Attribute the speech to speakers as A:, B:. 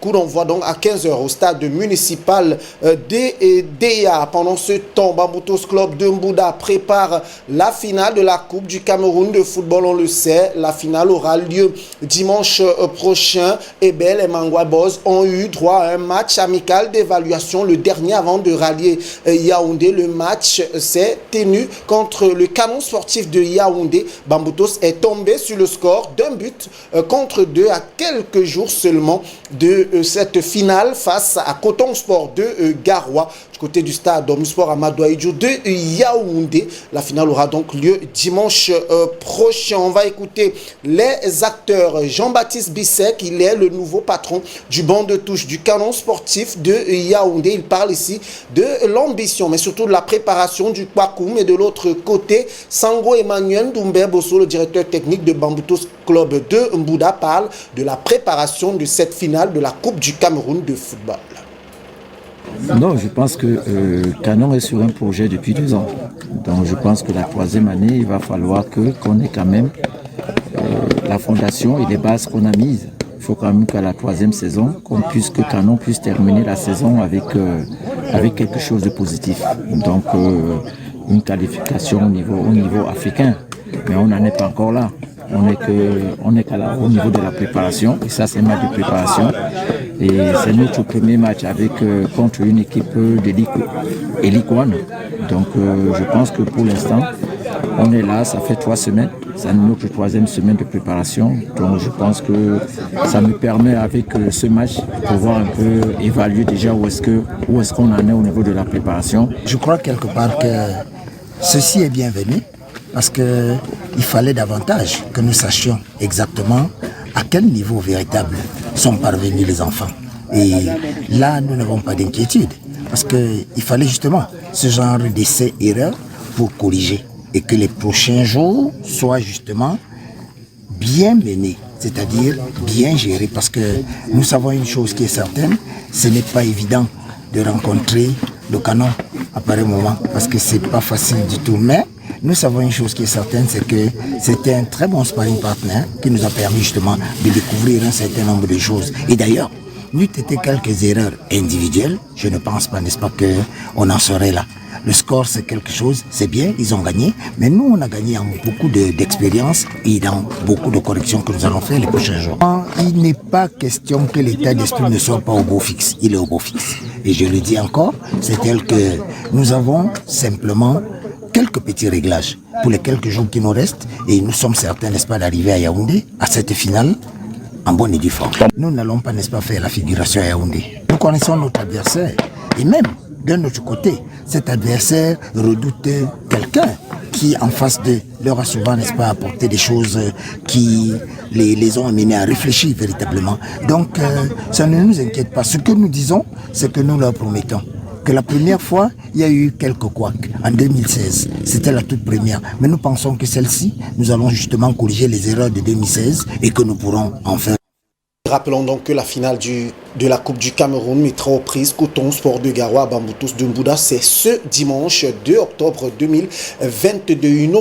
A: Coup d'envoi donc à 15 h au stade municipal d'Eya. Pendant ce temps, Bamboutos Club de Mbouda prépare la finale de la Coupe du Cameroun de football. On le sait, la finale aura lieu dimanche prochain. Ebel et Mangwa Boys ont eu droit à un match amical d'évaluation, le dernier avant de rallier Yaoundé. Le match s'est tenu contre le Canon sportif de Yaoundé. Bamboutos est tombé sur le score d'un but contre 2 à quelques jours seulement de cette finale face à Coton Sport de Garoua du côté du stade Omnisport Amadou Ahidjo de Yaoundé. La finale aura donc lieu dimanche prochain. On va écouter les acteurs. Jean-Baptiste Bissek, il est le nouveau patron du banc de touche du Canon sportif de Yaoundé. Il parle ici de l'ambition mais surtout de la préparation du Kwakoum. Et de l'autre côté, Sango Emmanuel Doumbé Bosso, le directeur technique de Bamboutos Club de Mbouda, parle de la préparation de cette finale de la Coupe du Cameroun de football.
B: Non, je pense que Canon est sur un projet depuis 2 ans. Donc je pense que la 3e année, il va falloir qu'on ait quand même la fondation et les bases qu'on a mises. Il faut quand même qu'à la 3e saison, que Canon puisse terminer la saison avec quelque chose de positif. Donc une qualification au niveau africain. Mais on n'en est pas encore là. On est au niveau de la préparation, et ça c'est un match de préparation. Et c'est notre premier match contre une équipe de Ligue 1. Donc je pense que pour l'instant, on est là, ça fait 3 semaines. C'est notre 3e semaine de préparation. Donc je pense que ça me permet avec ce match de pouvoir un peu évaluer déjà où est-ce qu'on en est au niveau de la préparation.
C: Je crois quelque part que ceci est bienvenu. Parce qu'il fallait davantage que nous sachions exactement à quel niveau véritable sont parvenus les enfants. Et là, nous n'avons pas d'inquiétude. Parce qu'il fallait justement ce genre d'essais-erreurs pour corriger. Et que les prochains jours soient justement bien menés, c'est-à-dire bien gérés. Parce que nous savons une chose qui est certaine, ce n'est pas évident de rencontrer le Canon à pareil moment. Parce que ce n'est pas facile du tout. Mais nous savons une chose qui est certaine, c'est que c'était un très bon sparring partner qui nous a permis justement de découvrir un certain nombre de choses. Et d'ailleurs, n'eût été quelques erreurs individuelles, je ne pense pas, n'est-ce pas, qu'on en serait là. Le score, c'est quelque chose, c'est bien, ils ont gagné, mais nous, on a gagné en beaucoup d'expérience et dans beaucoup de corrections que nous allons faire les prochains jours. Il n'est pas question que l'état d'esprit ne soit pas au beau fixe, il est au beau fixe. Et je le dis encore, c'est tel que nous avons simplement quelques petits réglages pour les quelques jours qui nous restent et nous sommes certains, n'est-ce pas, d'arriver à Yaoundé, à cette finale, en bonne et due forme. Nous n'allons pas, n'est-ce pas, faire la figuration à Yaoundé. Nous connaissons notre adversaire et même, d'un autre côté, cet adversaire redoute quelqu'un qui, en face d'eux, leur a souvent, n'est-ce pas, apporté des choses qui les ont amenés à réfléchir véritablement. Donc, ça ne nous inquiète pas. Ce que nous disons, c'est que nous leur promettons que la première fois, il y a eu quelques couacs. En 2016, c'était la toute première. Mais nous pensons que celle-ci, nous allons justement corriger les erreurs de 2016 et que nous pourrons en faire.
A: Rappelons donc que la finale de la Coupe du Cameroun mettra aux prises Coton Sport de Garoua à Bamboutos de Mbouda. C'est ce dimanche 2 octobre 2022. Une autre